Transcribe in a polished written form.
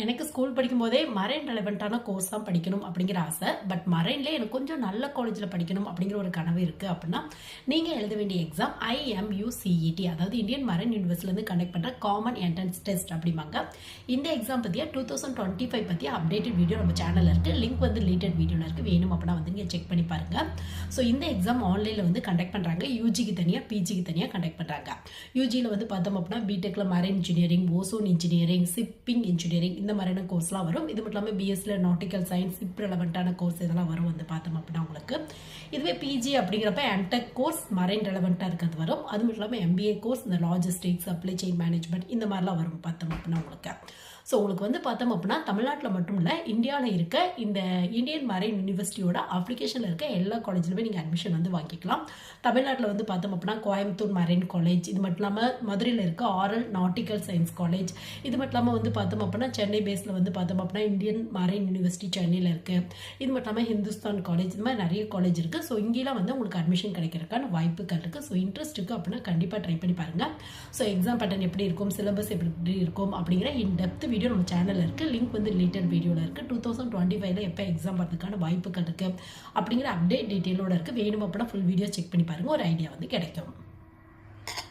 எனக்கு ஸ்கூல் படிக்கும்போதே marine ரெலவெண்ட்டான course தான் படிக்கணும் அப்படிங்கிற ஆசை. பட் மரைன்லேயே எனக்கு கொஞ்சம் நல்ல காலேஜில் படிக்கணும் அப்படிங்கிற ஒரு கனவு இருக்குது. அப்படின்னா நீங்கள் எழுத வேண்டிய எக்ஸாம் IMUCET, அதாவது இந்தியன் மரைன் யூனிவர்சிட்டிலேருந்து கண்டக்ட் பண்ணுற காமன் என்ட்ரன்ஸ் டெஸ்ட் அப்படிம்பாங்க. இந்த எக்ஸாம் பற்றிய 2025 பற்றிய அப்டேட்டட் வீடியோ நம்ம சேனலில் இருக்குது. லிங்க் வந்து ரிலேட்டட் வீடியோவில் இருக்குது. வேணும் அப்படின்னா வந்து நீங்கள் செக் பண்ணி பாருங்கள். ஸோ இந்த எக்ஸாம் ஆன்லைனில் வந்து கண்டக்ட் பண்ணுறாங்க. யூஜிக்கு தனியாக, பிஜிக்கு தனியாக கண்டக்ட் பண்ணுறாங்க. யூஜியில் வந்து பார்த்தோம் அப்படின்னா பிடெக்கில் marine engineering, ocean engineering, shipping engineering இந்த மாதிரியான கோர்ஸ்லாம் வரும். இது மட்டும் இல்லாமல் பிஎஸ்சியில் நாட்டிக்கல் சயின்ஸ், ஷிப் ரெலவெண்ட்டான கோர்ஸ் இதெல்லாம் வரும் வந்து பார்த்தோம் அப்படின்னா உங்களுக்கு. இதுவே பிஜி அப்படிங்கிறப்ப என்டெக் கோர்ஸ் மரைன் ரெலவெண்ட்டாக இருக்கிறது வரும். அது மட்டும் இல்லாமல் MBA கோர்ஸ் இந்த லாஜிஸ்டிக்ஸ், சப்ளை செயின் மேனேஜ்மெண்ட் இந்த மாதிரிலாம் வரும் பார்த்தோம் அப்படின்னா உங்களுக்கு. ஸோ உங்களுக்கு வந்து பார்த்தோம் அப்படின்னா தமிழ்நாட்டில் மட்டும் இல்லை, இந்தியாவில் இருக்க இந்த இந்தியன் மரைன் யூனிவர்சிட்டியோட அப்ளிகேஷனில் இருக்க எல்லா காலேஜிலுமே நீங்கள் அட்மிஷன் வந்து வாங்கிக்கலாம். தமிழ்நாட்டில் வந்து பார்த்தோம் அப்படின்னா கோயம்புத்தூர் மரைன் காலேஜ், இது மட்டும் இல்லாமல் மதுரையில் இருக்க ஆரல் நாட்டிக்கல் சயின்ஸ் காலேஜ், இது மட்டும் இல்லாமல் வந்து பார்த்தோம் அப்படின்னா சென்னை பேஸில் வந்து பார்த்தோம் அப்படின்னா இந்தியன் மரைன் யூனிவர்சிட்டி சென்னையில் இருக்குது. இது மட்டும் இல்லாமல் ஹிந்துஸ்தான் காலேஜ், இந்த மாதிரி நிறைய காலேஜ் இருக்குது. ஸோ இங்கேலாம் வந்து உங்களுக்கு அட்மிஷன் கிடைக்கிறதுக்கான வாய்ப்புகள் இருக்குது. ஸோ இன்ட்ரெஸ்ட் இருக்குது அப்படின்னா கண்டிப்பாக ட்ரை பண்ணி பாருங்கள். ஸோ எக்ஸாம் பேட்டர்ன் எப்படி இருக்கும், சிலபஸ் எப்படி இருக்கும் அப்படிங்கிற இன் டெப்த் வீடியோ நம்ம சேனலில் இருக்குது. லிங்க் வந்து ரிலேட்டட் வீடியோவில் இருக்குது. 2025 எப்போ எக்ஸாம் வரதுக்கான வாய்ப்புகள் இருக்குது அப்படிங்கிற அப்டேட் டீட்டெயிலோட இருக்குது. வேணும் அப்படின்னா ஃபுல் வீடியோ செக் பண்ணி பாருங்கள். ஒரு ஐடியா வந்து கிடைக்கும்.